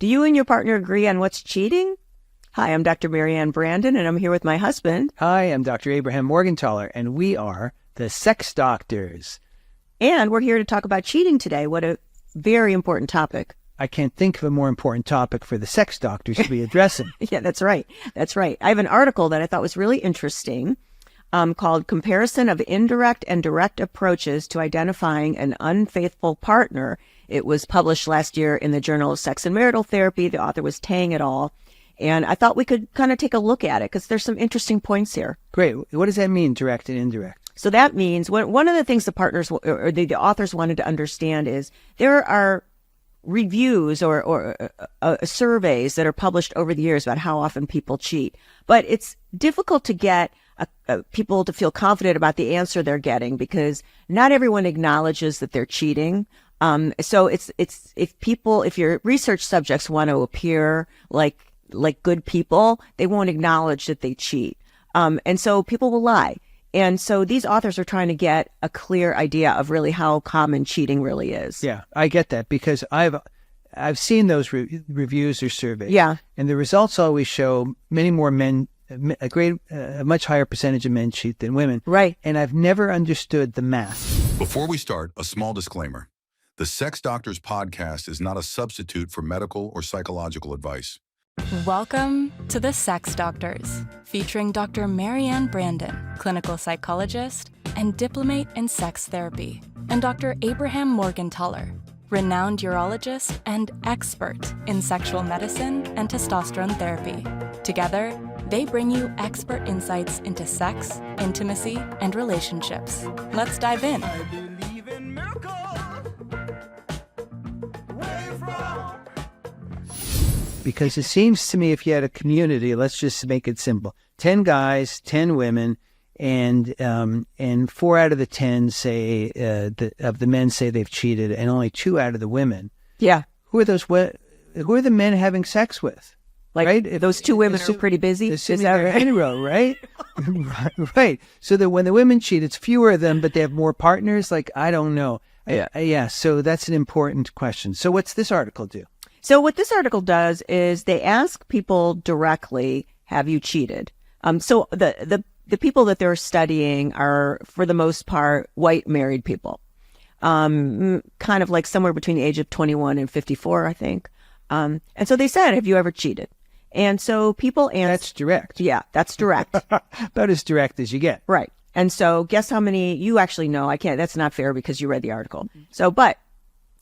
Do you and your partner agree on what's cheating? Hi, I'm Dr. Marianne Brandon, and I'm here with my husband. Hi, I'm Dr. Abraham Morgentaler, and we are the Sex Doctors. And we're here to talk about cheating today. What a very important topic. I can't think of a more important topic for the Sex Doctors to be addressing. Yeah, that's right. That's right. I have an article that I thought was really interesting called Comparison of Indirect and Direct Approaches to Identifying an Unfaithful Partner. It was published last year in the Journal of Sex and Marital Therapy. The author was Tang et al. And I thought we could kind of take a look at it because there's some interesting points here. Great. What does that mean, direct and indirect? So that means one of the things the partners or the authors wanted to understand is there are reviews or surveys that are published over the years about how often people cheat. But it's difficult to get people to feel confident about the answer they're getting because not everyone acknowledges that they're cheating. So it's if your research subjects want to appear like good people, they won't acknowledge that they cheat. And so people will lie. And so these authors are trying to get a clear idea of really how common cheating really is. Yeah, I get that because I've seen those reviews or surveys. Yeah. And the results always show many more men, a much higher percentage of men cheat than women. Right. And I've never understood the math. Before we start, a small disclaimer. The Sex Doctors podcast is not a substitute for medical or psychological advice. Welcome to the Sex Doctors, featuring Dr. Marianne Brandon, clinical psychologist and diplomate in sex therapy, and Dr. Abraham Morgentaler, renowned urologist and expert in sexual medicine and testosterone therapy. Together, they bring you expert insights into sex, intimacy, and relationships. Let's dive in. I believe in miracles. Where from? Because it seems to me if you had a community, let's just make it simple, 10 guys, 10 women, and 4 out of the 10 say, of the men say they've cheated, and only 2 out of the women. Yeah. Who are the men having sex with? Like right? If those 2 women are pretty busy. Is that right? In a row, right? Right. So that when the women cheat, it's fewer of them, but they have more partners. Like, I don't know. Yeah. So that's an important question. So what's this article do? So what this article does is they ask people directly, have you cheated? So the people that they're studying are, for the most part, white married people, kind of like somewhere between the age of 21 and 54, I think. And so they said, have you ever cheated? And so people answer. That's direct. Yeah, that's direct. About as direct as you get. Right. And so guess how many you actually know. I can't, that's not fair because you read the article. So, but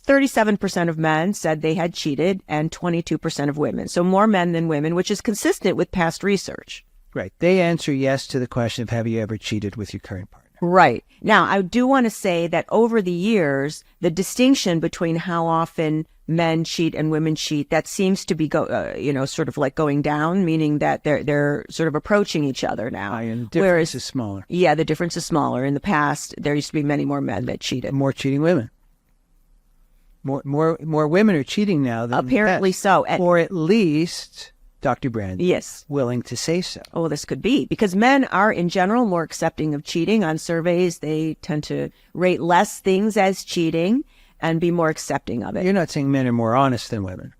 37% of men said they had cheated and 22% of women. So more men than women, which is consistent with past research. Right. They answer yes to the question of have you ever cheated with your current partner? Right. Now, I do want to say that over the years, the distinction between how often men cheat and women cheat, that seems to be sort of like going down, meaning that they're sort of approaching each other now. And the difference is smaller. Yeah, the difference is smaller. In the past, there used to be many more men that cheated. More cheating women. More women are cheating now than apparently so. Or at least Dr. Brandon. Yes. Willing to say so. Oh, this could be because men are in general more accepting of cheating. On surveys, they tend to rate less things as cheating and be more accepting of it. You're not saying men are more honest than women.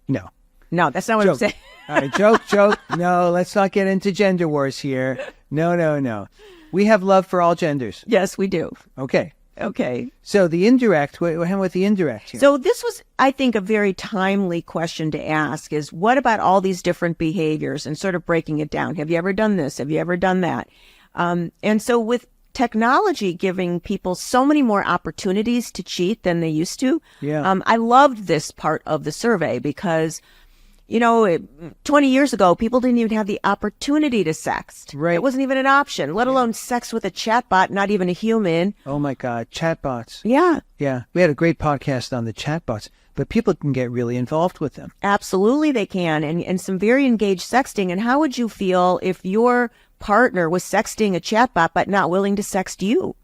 No. No, that's not what I'm saying. All right, joke. No, let's not get into gender wars here. No. We have love for all genders. Yes, we do. Okay. So the indirect, what happened with the indirect here? So this was, I think, a very timely question to ask is what about all these different behaviors and sort of breaking it down? Have you ever done this? Have you ever done that? And so with technology giving people so many more opportunities to cheat than they used to, I loved this part of the survey because 20 years ago, people didn't even have the opportunity to sext. Right. It wasn't even an option, let alone sex with a chatbot, not even a human. Oh, my God. Chatbots. Yeah. Yeah. We had a great podcast on the chatbots, but people can get really involved with them. Absolutely, they can. And some very engaged sexting. And how would you feel if your partner was sexting a chatbot but not willing to sext you?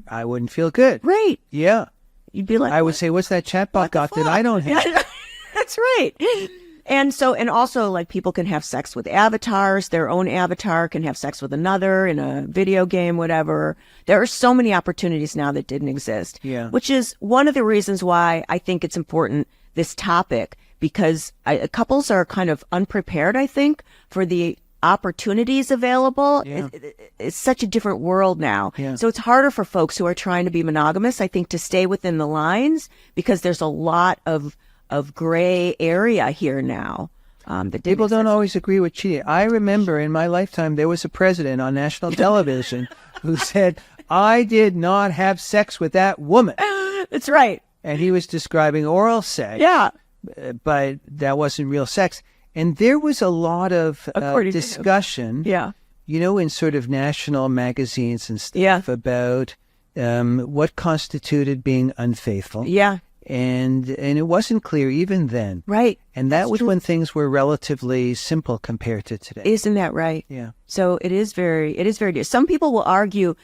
I wouldn't feel good. Right. Yeah. You'd be like, I would say, what's that chatbot got that I don't have? That's right. And also like people can have sex with avatars. Their own avatar can have sex with another in a video game, whatever. There are so many opportunities now that didn't exist. Yeah. Which is one of the reasons why I think it's important, this topic, because couples are kind of unprepared, I think, for the opportunities available. Yeah. It's such a different world now. Yeah. So it's harder for folks who are trying to be monogamous, I think, to stay within the lines, because there's a lot of gray area here now. That didn't People don't exist. always agree with cheating. I remember in my lifetime there was a president on national television who said, "I did not have sex with that woman," That's right. and he was describing oral sex. Yeah. But that wasn't real sex. And there was a lot of According to him. discussion, Yeah. in sort of national magazines and stuff Yeah. about what constituted being unfaithful. Yeah. And it wasn't clear even then. Right. And that That's was true. when things were relatively simple compared to today. Isn't that right? Yeah. So it is very some people will argue,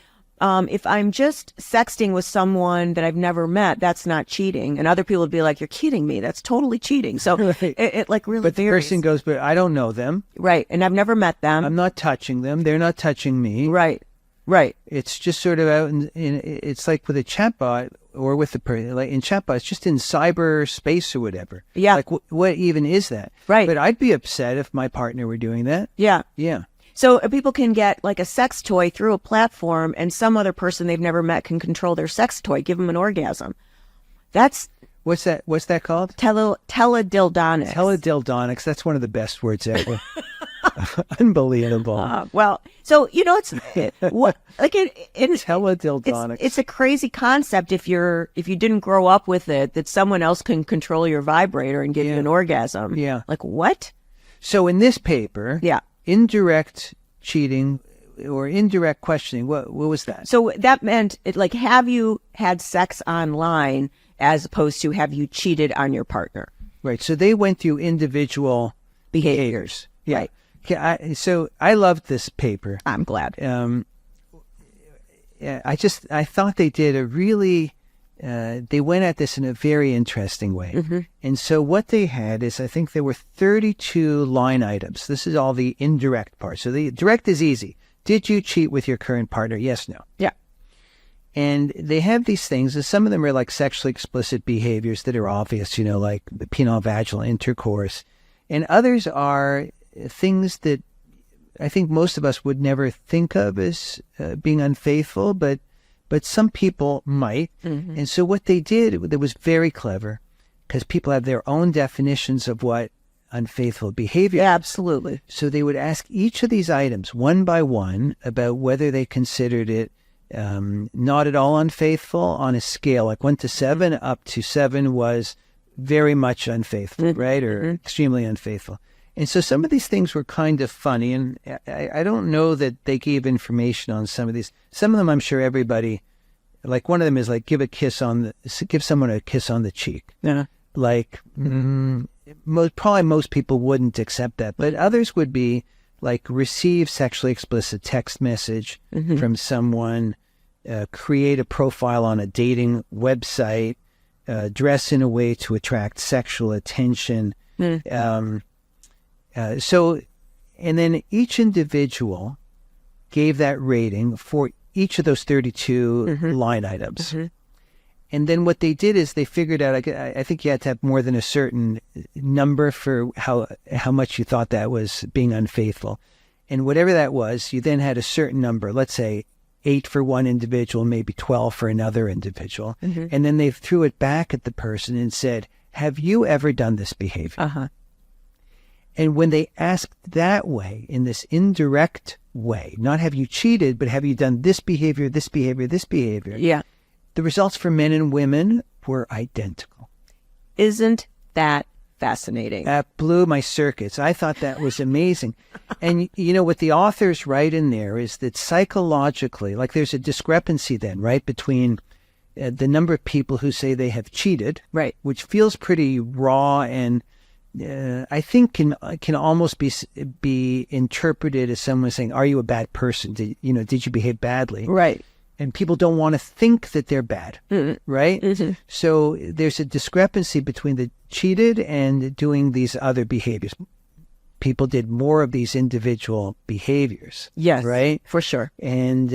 if I'm just sexting with someone that I've never met, that's not cheating. And other people would be like, you're kidding me. That's totally cheating. So Right. it like really But the varies. person goes, but I don't know them. Right. And I've never met them. I'm not touching them. They're not touching me. Right. Right. It's just sort of out in it's like with a chatbot or with the person, like in chatbot, it's just in cyberspace or whatever. Yeah. Like what even is that? Right. But I'd be upset if my partner were doing that. Yeah. Yeah. So people can get like a sex toy through a platform, and some other person they've never met can control their sex toy, give them an orgasm. That's What's that called? teledildonics. Teledildonics. That's one of the best words ever. Unbelievable. Well, so it's what like it's Teledildonics. it's a crazy concept if you didn't grow up with it, that someone else can control your vibrator and give you an orgasm. Yeah. Like what? So in this paper, Yeah. indirect cheating or indirect questioning, what was that? So that meant have you had sex online as opposed to have you cheated on your partner? Right. So they went through individual Behaviors. Yeah. Right. Okay, so I loved this paper. I'm glad. Yeah, I thought they did a really, they went at this in a very interesting way. Mm-hmm. And so what they had is, I think there were 32 line items. This is all the indirect part. So the direct is easy. Did you cheat with your current partner? Yes, no. Yeah. And they have these things, and some of them are like sexually explicit behaviors that are obvious, like the penile-vaginal intercourse. And others are things that I think most of us would never think of as being unfaithful, but some people might. Mm-hmm. And so what they did, that was very clever, because people have their own definitions of what unfaithful behavior is. Yeah, absolutely. So they would ask each of these items one by one about whether they considered it not at all unfaithful on a scale, like 1 to 7, up to 7 was very much unfaithful, right? Or extremely unfaithful. And so some of these things were kind of funny, and I don't know that they gave information on some of these. Some of them, I'm sure everybody, like one of them is like give someone a kiss on the cheek. Yeah. Like probably most people wouldn't accept that, but others would be like receive sexually explicit text message from someone, create a profile on a dating website, dress in a way to attract sexual attention. So, and then each individual gave that rating for each of those 32 line items. And then what they did is they figured out, I think you had to have more than a certain number for how much you thought that was being unfaithful. And whatever that was, you then had a certain number, let's say 8 for one individual, maybe 12 for another individual. And then they threw it back at the person and said, have you ever done this behavior? Uh-huh. And when they asked that way, in this indirect way, not have you cheated, but have you done this behavior, this behavior, this behavior? Yeah. The results for men and women were identical. Isn't that fascinating? That blew my circuits. I thought that was amazing. And, what the authors write in there is that psychologically, like there's a discrepancy then, right, between the number of people who say they have cheated, Right. which feels pretty raw and I think can almost be interpreted as someone saying, "Are you a bad person? Did you behave badly?" Right. And people don't want to think that they're bad, right? So there's a discrepancy between the cheated and doing these other behaviors. People did more of these individual behaviors. Yes. Right? For sure. And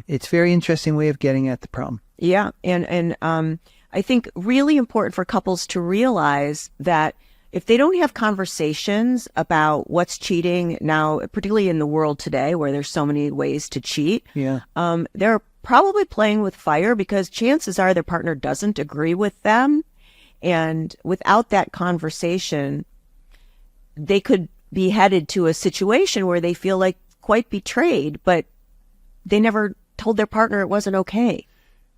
it's a very interesting way of getting at the problem. Yeah. And I think really important for couples to realize that if they don't have conversations about what's cheating now, particularly in the world today where there's so many ways to cheat, they're probably playing with fire because chances are their partner doesn't agree with them. And without that conversation, they could be headed to a situation where they feel like quite betrayed, but they never told their partner it wasn't okay.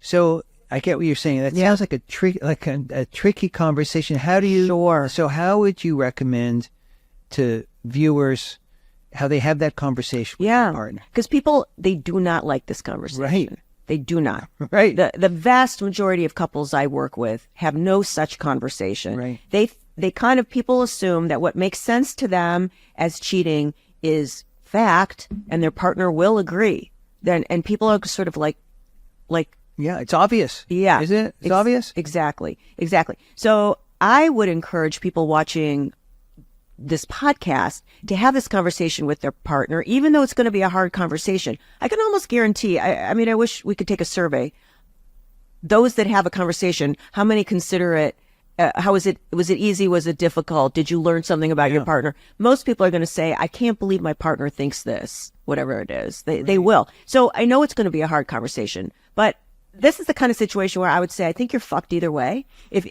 So I get what you're saying. That sounds like a tricky conversation. How do you? Sure. So how would you recommend to viewers how they have that conversation with their partner? Because people, they do not like this conversation. Right. They do not. Right. The vast majority of couples I work with have no such conversation. Right. They kind of, people assume that what makes sense to them as cheating is fact, and their partner will agree. And people are sort of like. Yeah, it's obvious. Yeah. Isn't it? It's obvious? Exactly. So I would encourage people watching this podcast to have this conversation with their partner, even though it's going to be a hard conversation. I can almost guarantee, I mean, I wish we could take a survey. Those that have a conversation, how many consider it, was it easy? Was it difficult? Did you learn something about your partner? Most people are going to say, I can't believe my partner thinks this, whatever it is. They will. So I know it's going to be a hard conversation, but this is the kind of situation where I would say, I think you're fucked either way. If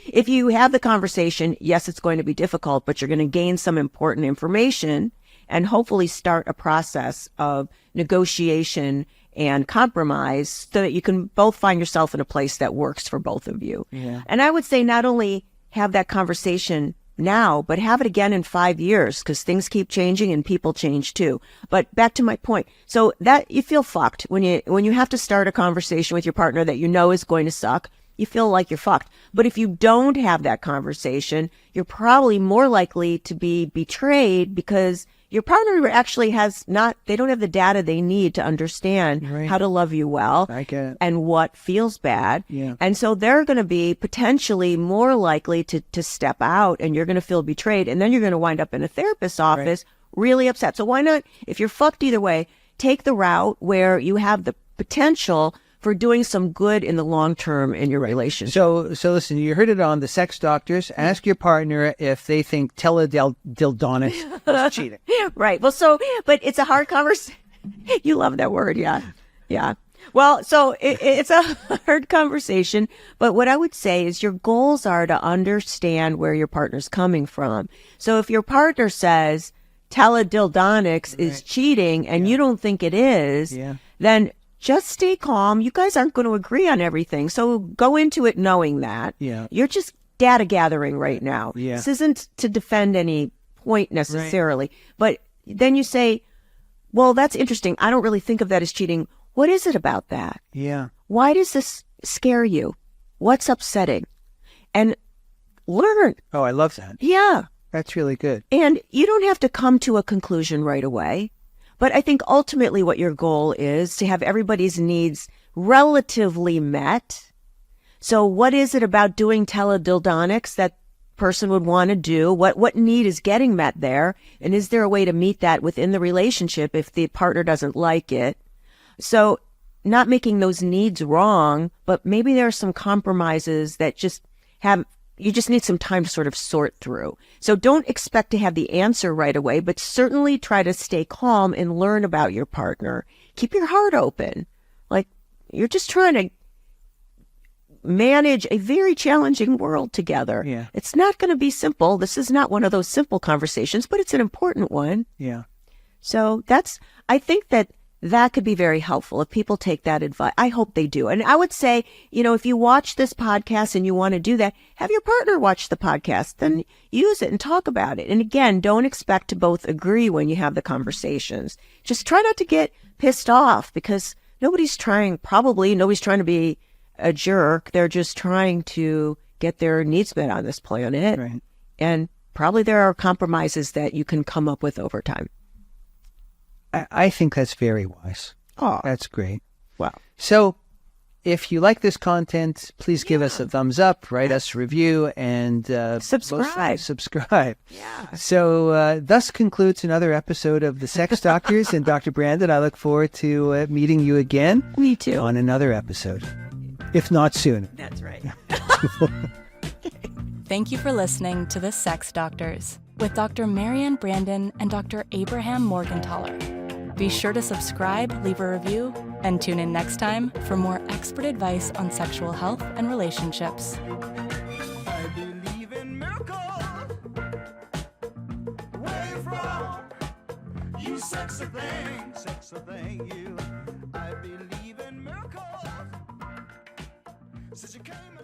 if you have the conversation, yes, it's going to be difficult, but you're going to gain some important information and hopefully start a process of negotiation and compromise so that you can both find yourself in a place that works for both of you. Yeah. And I would say not only have that conversation now, but have it again in 5 years because things keep changing and people change too. But back to my point. So that you feel fucked when you have to start a conversation with your partner that you know is going to suck. You feel like you're fucked. But if you don't have that conversation, you're probably more likely to be betrayed because your partner actually they don't have the data they need to understand how to love you well I get it. and what feels bad. Yeah. And so they're going to be potentially more likely to step out and you're going to feel betrayed. And then you're going to wind up in a therapist's office really upset. So why not, if you're fucked either way, take the route where you have the potential for doing some good in the long term in your relationship. So listen, you heard it on the Sex Doctors. Ask your partner if they think teledildonics is cheating. Right. Well, but it's a hard conversation. You love that word. Yeah. Yeah. Well, so it's a hard conversation, but what I would say is your goals are to understand where your partner's coming from. So if your partner says teledildonics is cheating and you don't think it is, then just stay calm. You guys aren't going to agree on everything. So go into it knowing that. Yeah. You're just data gathering right now. Yeah. This isn't to defend any point necessarily. But then you say, well, that's interesting. I don't really think of that as cheating. What is it about that? Yeah. Why does this scare you? What's upsetting? And learn. Oh, I love that. Yeah. That's really good. And you don't have to come to a conclusion right away. But I think ultimately what your goal is to have everybody's needs relatively met. So what is it about doing teledildonics that person would want to do? What need is getting met there? And is there a way to meet that within the relationship if the partner doesn't like it? So not making those needs wrong, but maybe there are some compromises that you just need some time to sort of sort through. So don't expect to have the answer right away, but certainly try to stay calm and learn about your partner. Keep your heart open. Like you're just trying to manage a very challenging world together. Yeah. It's not going to be simple. This is not one of those simple conversations, but it's an important one. Yeah. So I think that could be very helpful if people take that advice. I hope they do. And I would say, if you watch this podcast and you want to do that, have your partner watch the podcast, then use it and talk about it. And again, don't expect to both agree when you have the conversations. Just try not to get pissed off because nobody's trying to be a jerk. They're just trying to get their needs met on this planet. Right. And probably there are compromises that you can come up with over time. I think that's very wise. Oh, That's great. wow. So if you like this content, please give us a thumbs up, write us a review, and Subscribe. Subscribe. Yeah. So thus concludes another episode of the Sex Doctors and Dr. Brandon. I look forward to meeting you again Me too. on another episode, if not soon. That's right. Thank you for listening to The Sex Doctors with Dr. Marianne Brandon and Dr. Abraham Morgentaler. Be sure to subscribe, leave a review, and tune in next time for more expert advice on sexual health and relationships. I believe in miracles. Where you from? You sexy thing, you. I believe in miracles. Since you came